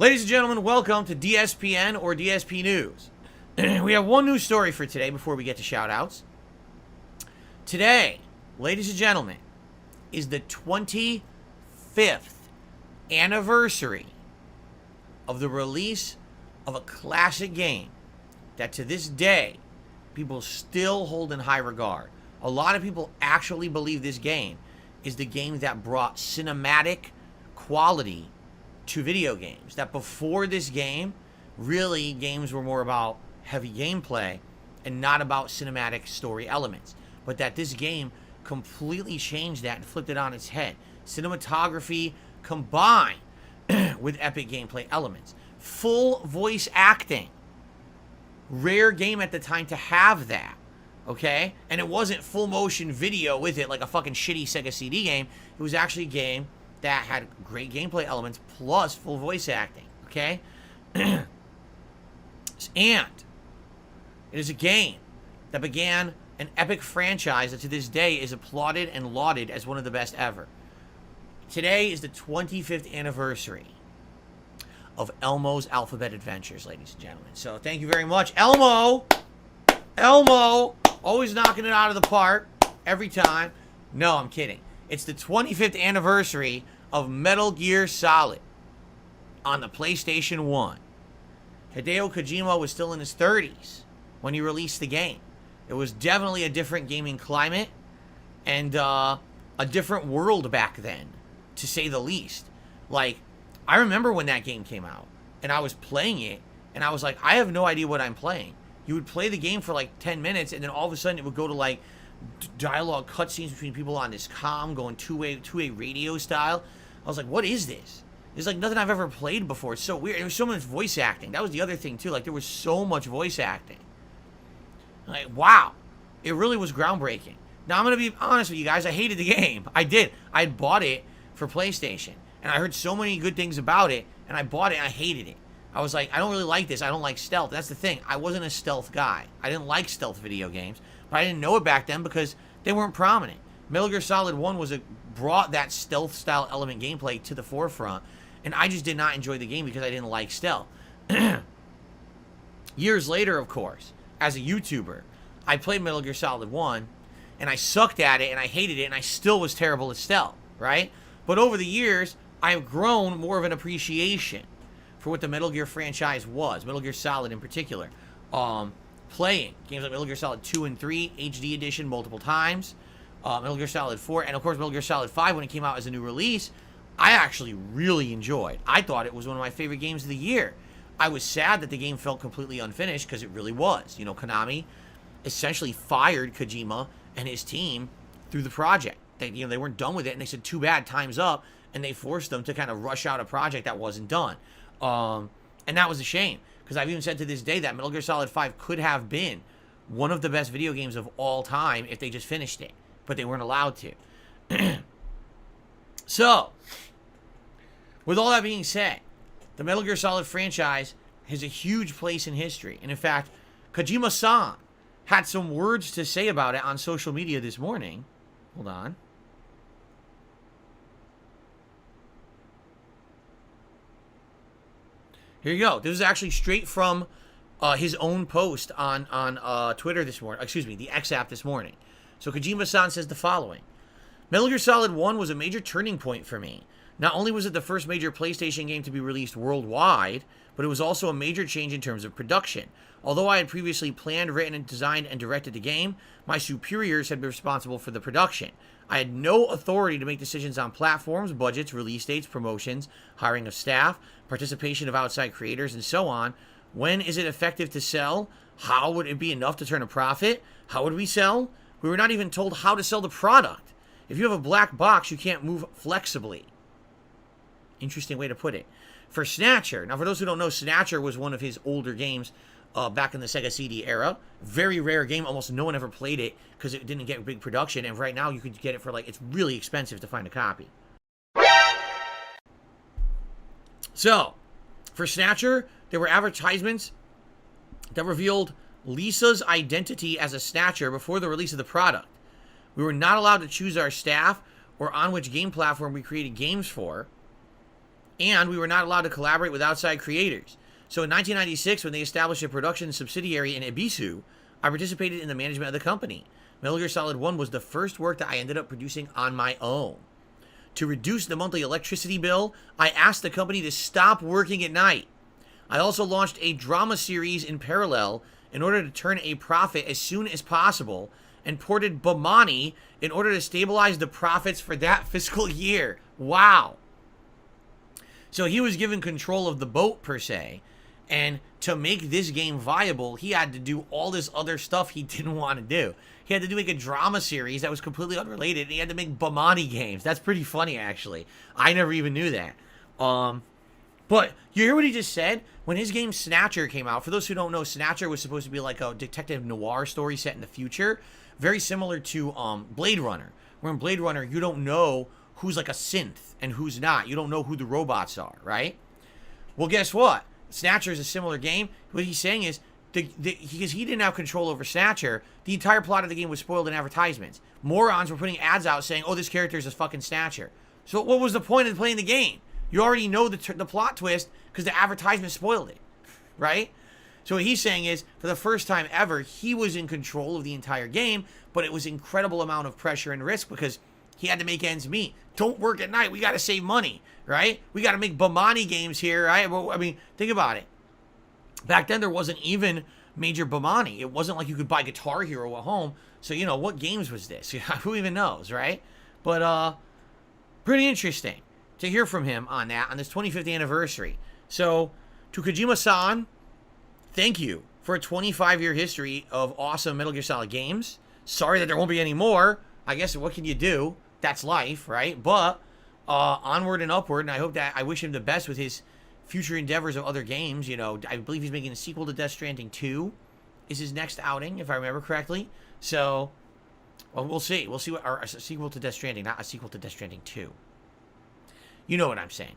Ladies and gentlemen, welcome to DSPN or DSP News. We have one news story for today before we get to shout-outs. Today, ladies and gentlemen, is the 25th anniversary of the release of a classic game that to this day, people still hold in high regard. A lot of people actually believe this game is the game that brought cinematic quality to video games. That before this game, really games were more about heavy gameplay and not about cinematic story elements. But that this game completely changed that and flipped it on its head. Cinematography combined with epic gameplay elements. Full voice acting. Rare game at the time to have that. Okay? And it wasn't full motion video with it like a fucking shitty Sega CD game. It was actually a game that had great gameplay elements plus full voice acting, okay? And it is a game that began an epic franchise that to this day is applauded and lauded as one of the best ever. Today is the 25th anniversary of Elmo's Alphabet Adventures, ladies and gentlemen. So thank you very much, Elmo! Elmo! Always knocking it out of the park every time. No, I'm kidding. It's the 25th anniversary of Metal Gear Solid on the PlayStation 1. Hideo Kojima was still in his 30s when he released the game. It was definitely a different gaming climate and a different world back then, to say the least. Like, I remember when that game came out and I was playing it and I was like, I have no idea what I'm playing. You would play the game for like 10 minutes and then all of a sudden it would go to like dialogue cutscenes between people on this comm going two-way radio style. I was like, what is this? It's like nothing I've ever played before. It's so weird. There was so much voice acting. That was the other thing too. Like there was so much voice acting. Like, wow. It really was groundbreaking. Now I'm going to be honest with you guys. I hated the game. I did. I had bought it for PlayStation and I heard so many good things about it and I bought it and I hated it. I was like, I don't really like this. I don't like stealth. That's the thing. I wasn't a stealth guy. I didn't like stealth video games. But I didn't know it back then because they weren't prominent. Metal Gear Solid 1 brought that stealth style element gameplay to the forefront, and I just did not enjoy the game because I didn't like stealth. Years later, of course, as a YouTuber, I played Metal Gear Solid 1, and I sucked at it, and I hated it, and I still was terrible at stealth, right? But over the years, I've grown more of an appreciation for what the Metal Gear franchise was, Metal Gear Solid in particular. Playing games like Metal Gear Solid 2 and 3, HD edition multiple times, Metal Gear Solid 4, and of course Metal Gear Solid 5 when it came out as a new release, I actually really enjoyed. I thought it was one of my favorite games of the year. I was sad that the game felt completely unfinished because it really was. You know, Konami essentially fired Kojima and his team through the project. They weren't done with it, and they said, too bad, time's up, and they forced them to kind of rush out a project that wasn't done. And that was a shame. Because I've even said to this day that Metal Gear Solid 5 could have been one of the best video games of all time if they just finished it. But they weren't allowed to. So, with all that being said, the Metal Gear Solid franchise has a huge place in history. And in fact, Kojima-san had some words to say about it on social media this morning. Hold on. Here you go. This is actually straight from his own post on Twitter this morning. Excuse me, the X app this morning. So Kojima-san says the following. Metal Gear Solid 1 was a major turning point for me. Not only was it the first major PlayStation game to be released worldwide, but it was also a major change in terms of production. Although I had previously planned, written, and designed and directed the game, my superiors had been responsible for the production. I had no authority to make decisions on platforms, budgets, release dates, promotions, hiring of staff, participation of outside creators, and so on. When is it effective to sell? How would it be enough to turn a profit? How would we sell? We were not even told how to sell the product. If you have a black box, you can't move flexibly. Interesting way to put it. For Snatcher, now for those who don't know, Snatcher was one of his older games back in the Sega CD era. Very rare game. Almost no one ever played it because it didn't get big production. And right now you could get it for it's really expensive to find a copy. So, for Snatcher, there were advertisements that revealed Lisa's identity as a Snatcher before the release of the product. We were not allowed to choose our staff or on which game platform we created games for. And we were not allowed to collaborate with outside creators. So in 1996, when they established a production subsidiary in Ibisu, I participated in the management of the company. Metal Gear Solid 1 was the first work that I ended up producing on my own. To reduce the monthly electricity bill, I asked the company to stop working at night. I also launched a drama series in parallel in order to turn a profit as soon as possible, and ported Bomani in order to stabilize the profits for that fiscal year. Wow. So he was given control of the boat, per se, and to make this game viable, he had to do all this other stuff he didn't want to do. He had to do like a drama series that was completely unrelated, and he had to make Bomani games. That's pretty funny, actually. I never even knew that. But you hear what he just said? When his game Snatcher came out, for those who don't know, Snatcher was supposed to be like a detective noir story set in the future. Very similar to Blade Runner, where in Blade Runner, you don't know who's like a synth and who's not. You don't know who the robots are, right? Well, guess what? Snatcher is a similar game. What he's saying is, because he didn't have control over Snatcher, the entire plot of the game was spoiled in advertisements. Morons were putting ads out saying, oh, this character is a fucking Snatcher. So what was the point of playing the game? You already know the plot twist because the advertisement spoiled it, right? So what he's saying is, for the first time ever, he was in control of the entire game, but it was an incredible amount of pressure and risk because he had to make ends meet. Don't work at night. We got to save money, right? We got to make Bomani games here, right? Well, I mean, think about it. Back then, there wasn't even major Bomani. It wasn't like you could buy Guitar Hero at home. So, you know, what games was this? Who even knows, right? But, pretty interesting to hear from him on that, on this 25th anniversary. So, to Kojima-san, thank you for a 25-year history of awesome Metal Gear Solid games. Sorry that there won't be any more. I guess, what can you do? That's life, right? But, onward and upward, and I wish him the best with his future endeavors of other games. You know, I believe he's making a sequel to Death Stranding 2 is his next outing, if I remember correctly. So, well, we'll see. We'll see what, or a sequel to Death Stranding, not a sequel to Death Stranding 2. You know what I'm saying.